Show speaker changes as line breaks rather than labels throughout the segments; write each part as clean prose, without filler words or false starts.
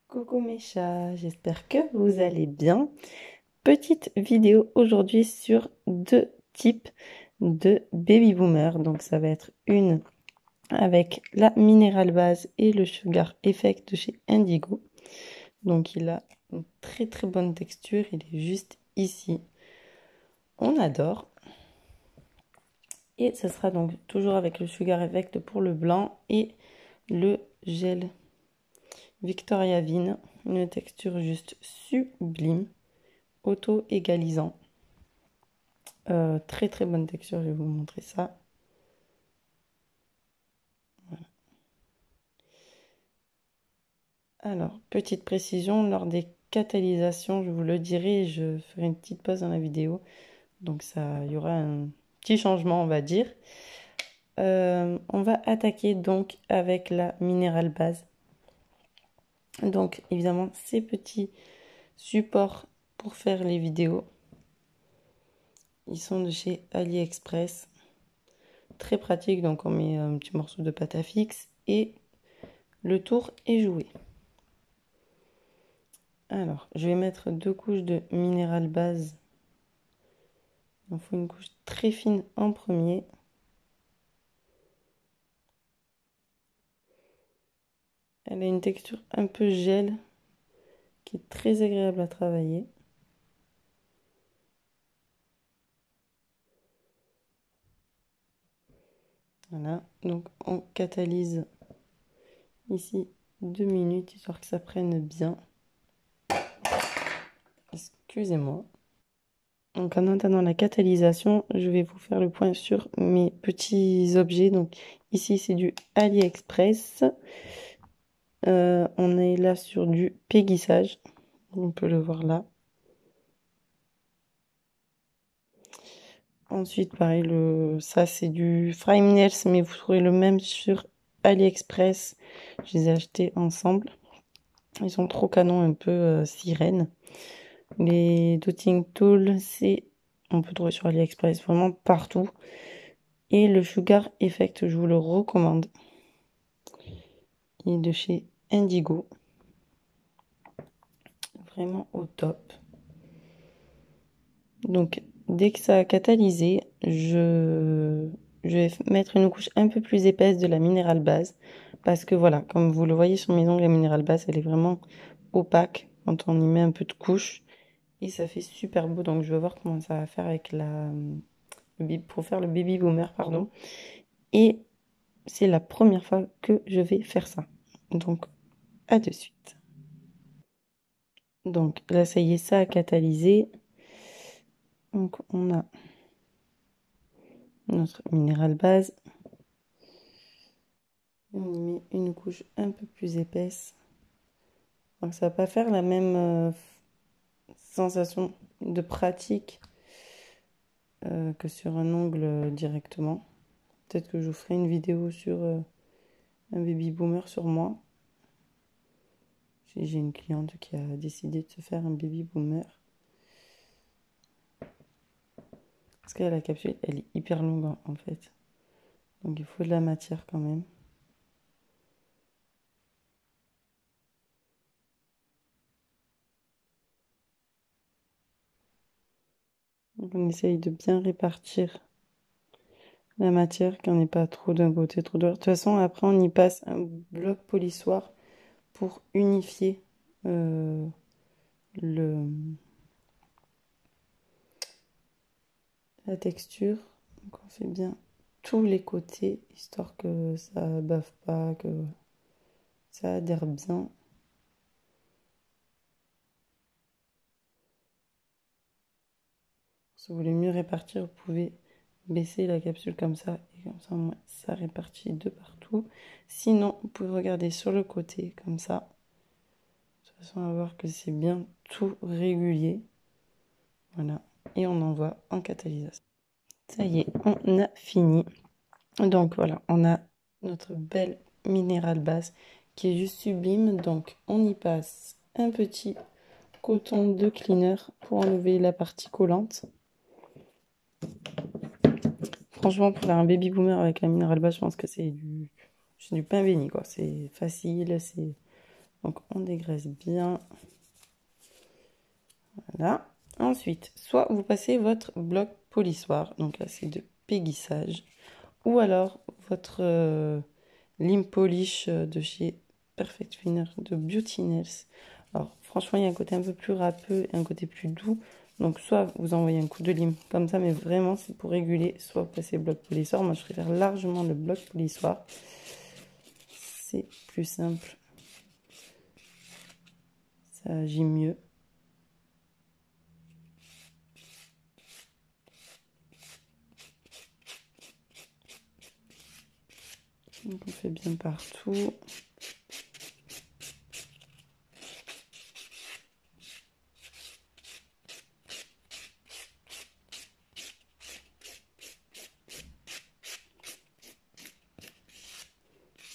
Coucou mes chats, j'espère que vous allez bien. Petite vidéo aujourd'hui sur deux types de baby boomers. Donc ça va être une avec la Mineral Base et le Sugar Effect de chez Indigo. Donc il a une très très bonne texture, il est juste ici. On adore. Et ça sera donc toujours avec le Sugar Effect pour le blanc et le gel Victoria Vine. Une texture juste sublime. Auto-égalisant. Très très bonne texture, je vais vous montrer ça. Voilà. Alors, petite précision, lors des catalysations, je vous le dirai, je ferai une petite pause dans la vidéo. Donc ça, il y aura un petit changement, on va dire. On va attaquer donc avec la Mineral Base. Donc évidemment, ces petits supports pour faire les vidéos. Ils sont de chez AliExpress. Très pratique, donc on met un petit morceau de pâte à fixe et le tour est joué. Alors, je vais mettre 2 couches de Mineral Base. Il en faut une couche très fine en premier. Elle a une texture un peu gel qui est très agréable à travailler. Voilà, donc on catalyse ici 2 minutes histoire que ça prenne bien. Excusez-moi. Donc en attendant la catalysation, je vais vous faire le point sur mes petits objets. Donc ici c'est du AliExpress. On est là sur du péguissage. On peut le voir là. Ensuite, pareil, ça c'est du Frame Nails, mais vous trouverez le même sur AliExpress. Je les ai achetés ensemble. Ils sont trop canons, un peu sirène. Les Dotting Tools, on peut trouver sur AliExpress vraiment partout. Et le Sugar Effect, je vous le recommande. Il est de chez Indigo. Vraiment au top. Donc, dès que ça a catalysé, je vais mettre une couche un peu plus épaisse de la Mineral Base. Parce que voilà, comme vous le voyez sur mes ongles, la Mineral Base, elle est vraiment opaque quand on y met un peu de couche. Et ça fait super beau. Donc, je vais voir comment ça va faire avec pour faire le baby boomer, pardon. Et c'est la première fois que je vais faire ça. Donc, à de suite. Donc, là, ça y est, ça a catalysé. Donc, on a notre Mineral Base. On y met une couche un peu plus épaisse. Donc ça va pas faire la même sensation de pratique que sur un ongle directement. Peut-être que je vous ferai une vidéo sur un baby boomer sur moi. J'ai une cliente qui a décidé de se faire un baby boomer. Parce que la capsule, elle est hyper longue en fait. Donc il faut de la matière quand même. Donc on essaye de bien répartir la matière, qu'il n'y en ait pas trop d'un côté, trop de l'autre. De toute façon, après on y passe un bloc polissoir pour unifier la texture. Donc on fait bien tous les côtés, histoire que ça bave pas, que ça adhère bien. Si vous voulez mieux répartir, vous pouvez baisser la capsule comme ça, et comme ça, ça répartit de partout. Sinon, vous pouvez regarder sur le côté, comme ça. De toute façon, on va voir que c'est bien tout régulier. Voilà, et on envoie en catalysation. Ça y est, on a fini. Donc voilà, on a notre belle Mineral Base qui est juste sublime. Donc on y passe un petit coton de cleaner pour enlever la partie collante. Franchement, pour faire un baby boomer avec la Mineral Base, je pense que c'est du pain béni, quoi. C'est facile, c'est Donc on dégraisse bien. Voilà. Ensuite, soit vous passez votre bloc polissoir, donc là c'est de péguissage, ou alors votre lime polish de chez Perfect Finer de Beauty Nails. Alors franchement, il y a un côté un peu plus râpeux et un côté plus doux. Donc soit vous envoyez un coup de lime comme ça, mais vraiment c'est pour réguler, soit vous passez le bloc polissoir. Moi je préfère largement le bloc polissoir. C'est plus simple. Ça agit mieux. Donc on fait bien partout.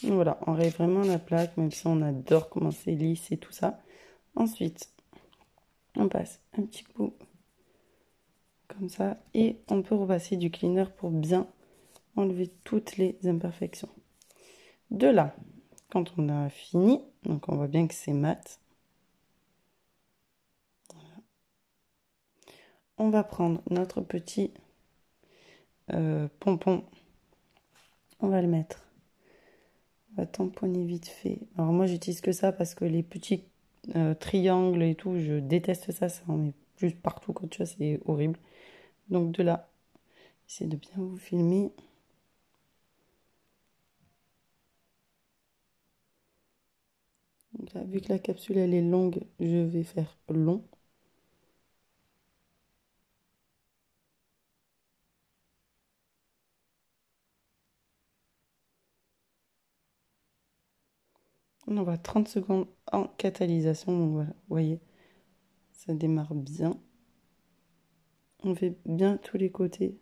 Voilà, on raye vraiment la plaque, même si on adore comment c'est lisse et tout ça. Ensuite, on passe un petit coup comme ça et on peut repasser du cleaner pour bien enlever toutes les imperfections. De là, quand on a fini, donc on voit bien que c'est mat, voilà. On va prendre notre petit pompon, on va le mettre, on va tamponner vite fait. Alors moi j'utilise que ça parce que les petits triangles et tout, je déteste ça, ça en met juste partout quand tu vois, c'est horrible. Donc de là, essayez de bien vous filmer. Donc là, vu que la capsule elle est longue, je vais faire long. On envoie 30 secondes en catalysation. Donc voilà, vous voyez, ça démarre bien. On fait bien tous les côtés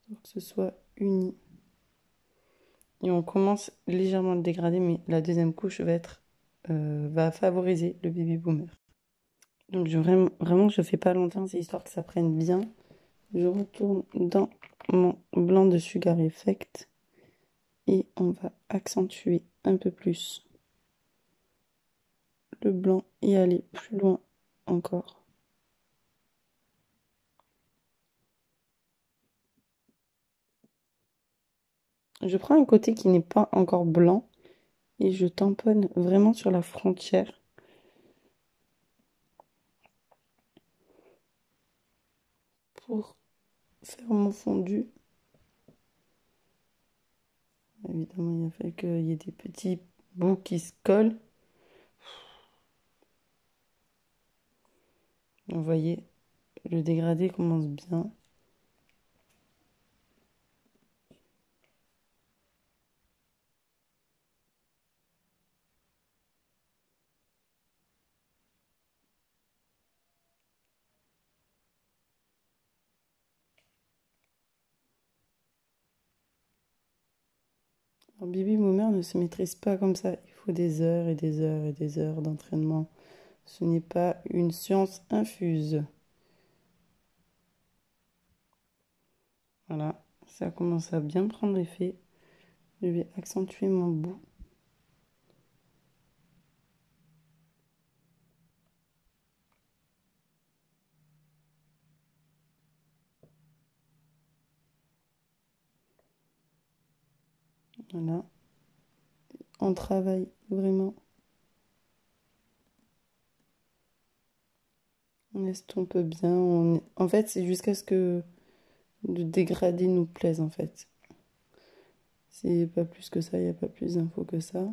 pour que ce soit uni. Et on commence légèrement à le dégrader, mais la deuxième couche va favoriser le baby boomer. Donc vraiment, je fais pas longtemps, c'est histoire que ça prenne bien. Je retourne dans mon blanc de Sugar Effect et on va accentuer un peu plus le blanc et aller plus loin encore. Je prends un côté qui n'est pas encore blanc et je tamponne vraiment sur la frontière. Pour faire mon fondu. Évidemment, il a fallu qu'il y ait des petits bouts qui se collent. Vous voyez, le dégradé commence bien. Alors, baby boomer ne se maîtrise pas comme ça. Il faut des heures et des heures et des heures d'entraînement. Ce n'est pas une science infuse. Voilà, ça commence à bien prendre effet. Je vais accentuer mon bout. Voilà. On travaille vraiment. On estompe bien. En fait, c'est jusqu'à ce que le dégradé nous plaise, en fait. C'est pas plus que ça, il n'y a pas plus d'infos que ça.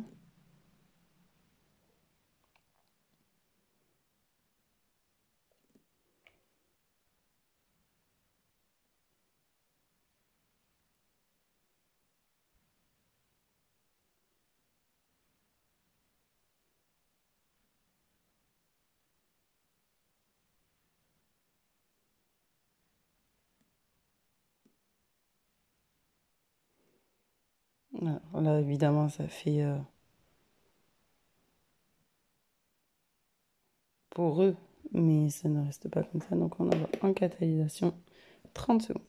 Alors là, évidemment, ça fait poreux, mais ça ne reste pas comme ça. Donc on envoie en catalysation 30 secondes.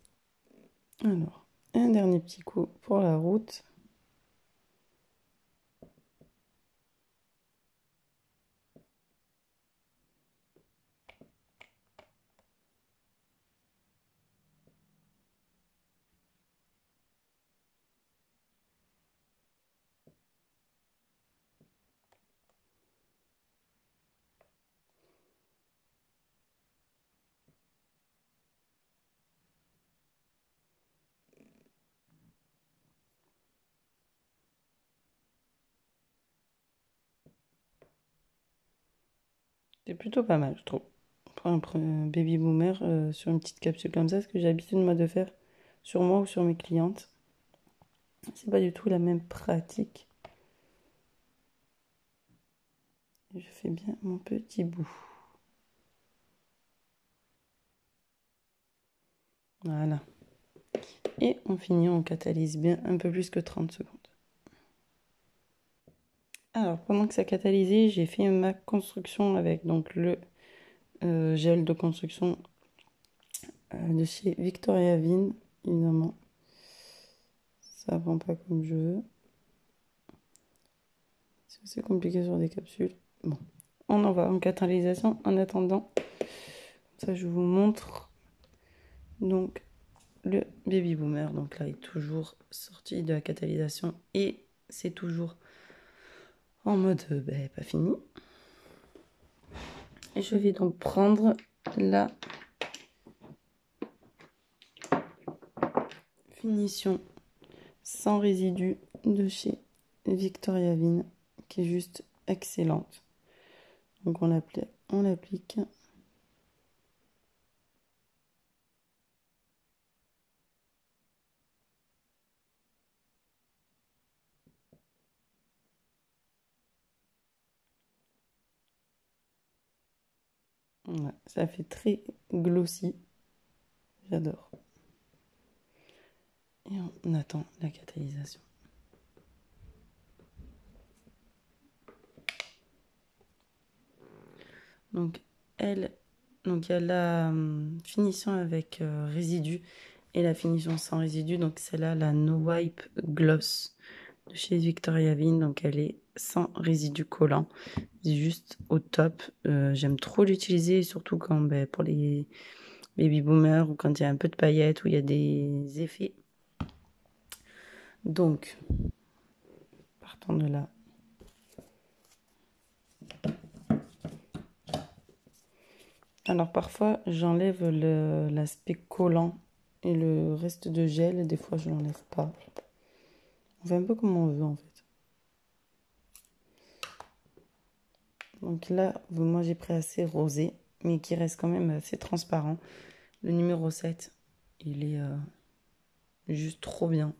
Alors, un dernier petit coup pour la route. C'est plutôt pas mal, je trouve. Pour un baby boomer sur une petite capsule comme ça, ce que j'ai l'habitude moi de faire sur moi ou sur mes clientes. C'est pas du tout la même pratique. Je fais bien mon petit bout. Voilà. Et on finit, on catalyse bien un peu plus que 30 secondes. Alors, pendant que ça catalysait, j'ai fait ma construction avec donc le gel de construction de chez Victoria Vin, évidemment. Ça prend pas comme je veux. C'est assez compliqué sur des capsules. Bon, on en va en catalysation en attendant. Ça, je vous montre. Donc, le baby boomer, donc là, est toujours sorti de la catalysation et c'est toujours en mode pas fini. Et je vais donc prendre la finition sans résidus de chez Victoria Vin, qui est juste excellente. Donc on l'applique. Voilà, ça fait très glossy. J'adore. Et on attend la catalysation. Donc donc il y a la finition avec résidus et la finition sans résidus. Donc celle-là, la No Wipe Gloss de chez Victoria Vin. Donc elle est sans résidus collants. C'est juste au top. J'aime trop l'utiliser, surtout quand pour les baby boomers ou quand il y a un peu de paillettes ou il y a des effets. Donc, partons de là. Alors parfois, j'enlève l'aspect collant et le reste de gel. Des fois, je l'enlève pas. On fait un peu comme on veut en fait. Donc là, moi j'ai pris assez rosé, mais qui reste quand même assez transparent. Le numéro 7, il est juste trop bien.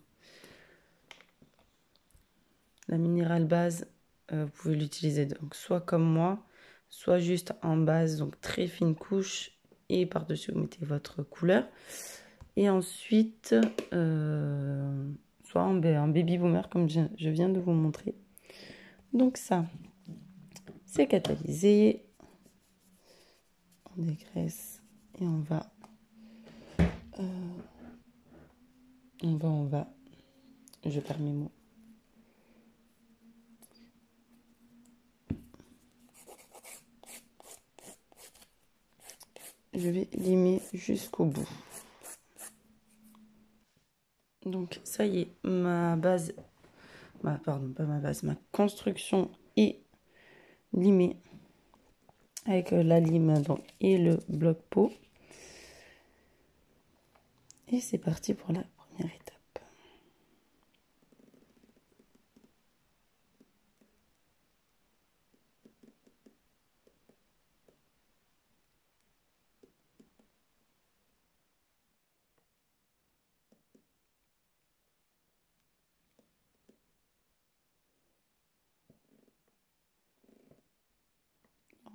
La minérale base, vous pouvez l'utiliser donc soit comme moi, soit juste en base, donc très fine couche, et par-dessus vous mettez votre couleur. Et ensuite, soit en baby boomer comme je viens de vous montrer. Donc ça, c'est catalysé. On dégraisse et on va. On va. Je perds mes mots. Je vais limer jusqu'au bout. Donc ça y est, ma base, pardon, pas ma base, ma construction est limée avec la lime donc, et le bloc pot. Et c'est parti pour la première étape.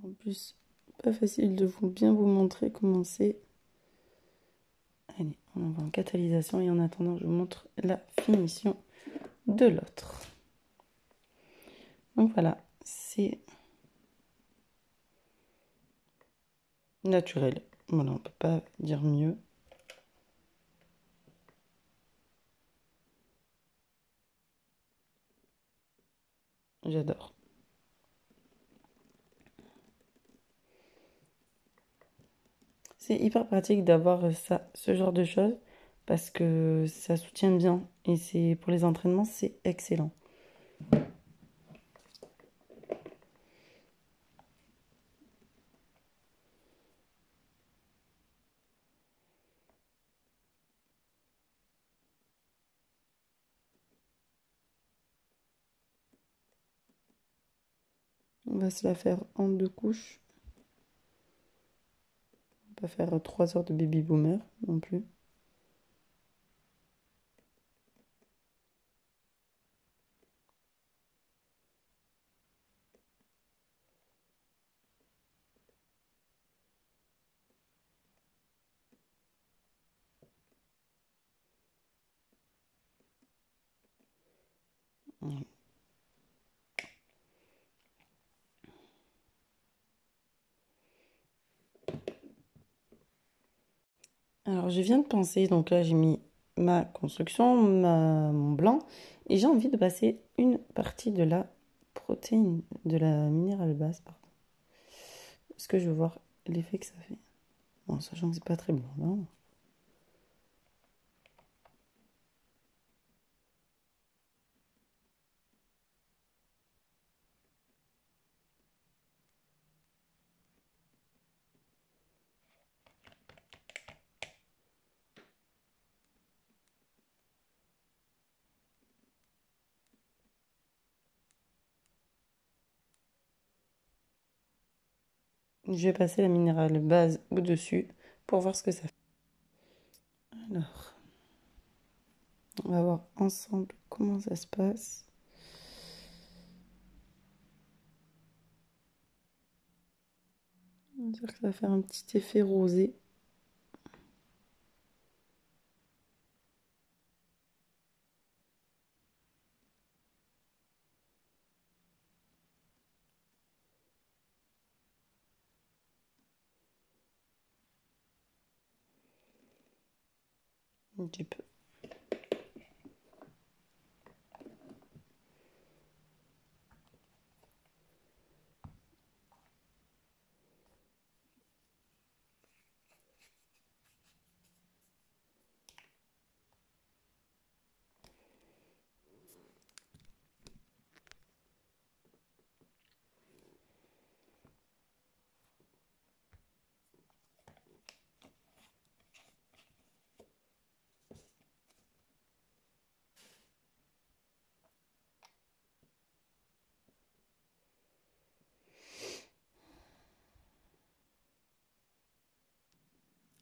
En plus, pas facile de bien vous montrer comment c'est. Allez, on en va en catalysation et en attendant, je vous montre la finition de l'autre. Donc voilà, c'est naturel. Voilà, on peut pas dire mieux. J'adore. C'est hyper pratique d'avoir ce genre de choses parce que ça soutient bien et c'est pour les entraînements, c'est excellent. On va se la faire en 2 couches. Pas faire 3 heures de baby boomer non plus. Alors, je viens de penser, donc là, j'ai mis ma construction, mon blanc, et j'ai envie de passer une partie de la protéine, de la minérale base, pardon. Parce que je veux voir l'effet que ça fait. Bon, sachant que c'est pas très blanc, là. Je vais passer la minérale base au-dessus pour voir ce que ça fait. Alors, on va voir ensemble comment ça se passe. On va dire que ça va faire un petit effet rosé. Un petit peu.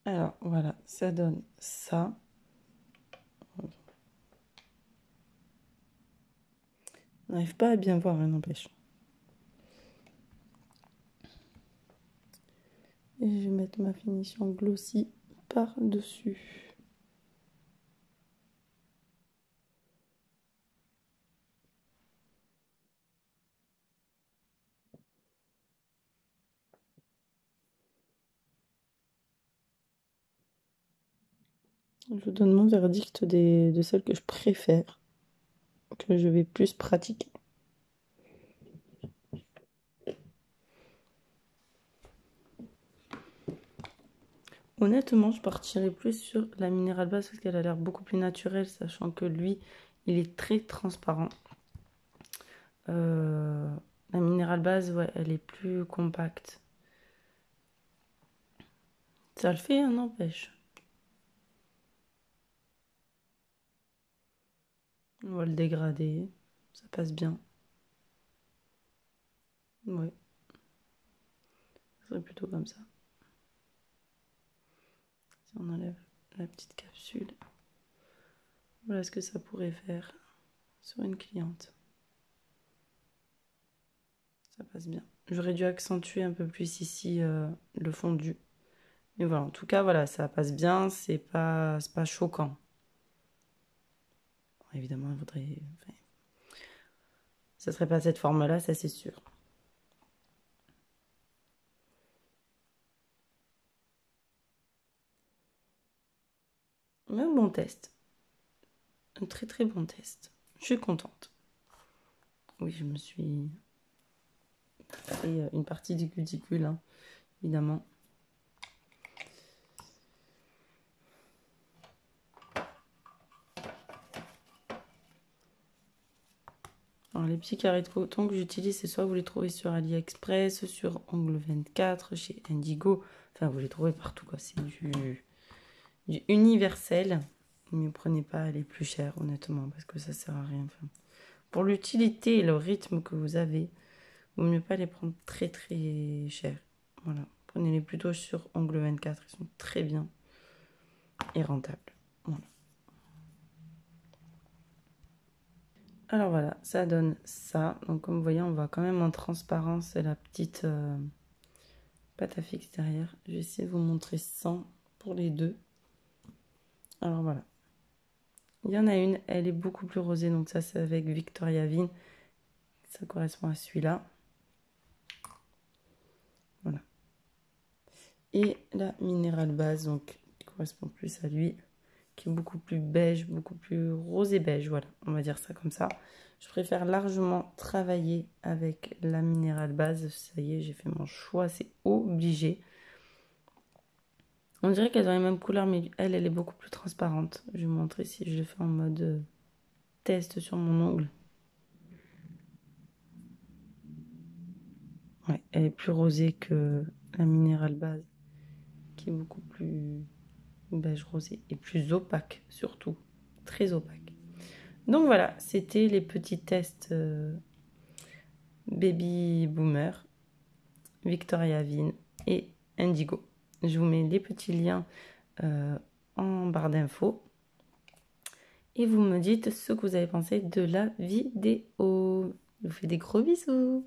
Alors, voilà, ça donne ça. On n'arrive pas à bien voir, hein, n'empêche. Et je vais mettre ma finition glossy par-dessus. Je vous donne mon verdict de celles que je préfère, que je vais plus pratiquer. Honnêtement, je partirais plus sur la minérale base parce qu'elle a l'air beaucoup plus naturelle, sachant que lui, il est très transparent. La minérale base, ouais, elle est plus compacte. Ça le fait, hein, n'empêche. On va le dégrader, ça passe bien. Ouais, ce serait plutôt comme ça. Si on enlève la petite capsule, voilà ce que ça pourrait faire sur une cliente. Ça passe bien. J'aurais dû accentuer un peu plus ici le fondu. Mais voilà, en tout cas, voilà, ça passe bien, c'est pas choquant. Bon, évidemment, il faudrait. Enfin, ça serait pas cette forme-là, ça c'est sûr. Mais un bon test. Un très très bon test. Je suis contente. Oui, je me suis fait une partie du cuticule, hein, évidemment. Alors, les petits carrés de coton que j'utilise, c'est soit vous les trouvez sur AliExpress, sur Ongle 24, chez Indigo. Enfin, vous les trouvez partout, quoi. C'est du universel. Mais prenez pas les plus chers, honnêtement, parce que ça sert à rien. Enfin, pour l'utilité et le rythme que vous avez, il vaut mieux pas les prendre très très chers. Voilà. prenez-les plutôt sur Ongle 24, ils sont très bien et rentables. Voilà. Alors voilà, ça donne ça. Donc comme vous voyez, on voit quand même en transparence la petite pâte à fixe derrière. Je vais essayer de vous montrer sans pour les deux. Alors voilà. Il y en a une, elle est beaucoup plus rosée, donc ça c'est avec Victoria Vin. Ça correspond à celui-là. Voilà. Et la minérale base, donc qui correspond plus à lui, qui est beaucoup plus beige, beaucoup plus rosé beige, voilà, on va dire ça comme ça. Je préfère largement travailler avec la minérale base. Ça y est, j'ai fait mon choix, c'est obligé. On dirait qu'elles ont les mêmes couleurs, mais elle est beaucoup plus transparente. Je vais vous montrer si je le fais en mode test sur mon ongle. Ouais, elle est plus rosée que la minérale base, qui est beaucoup plus beige rosé et plus opaque surtout, très opaque. Donc voilà, c'était les petits tests Baby Boomer, Victoria Vin et Indigo. Je vous mets les petits liens en barre d'infos et vous me dites ce que vous avez pensé de la vidéo. Je vous fais des gros bisous.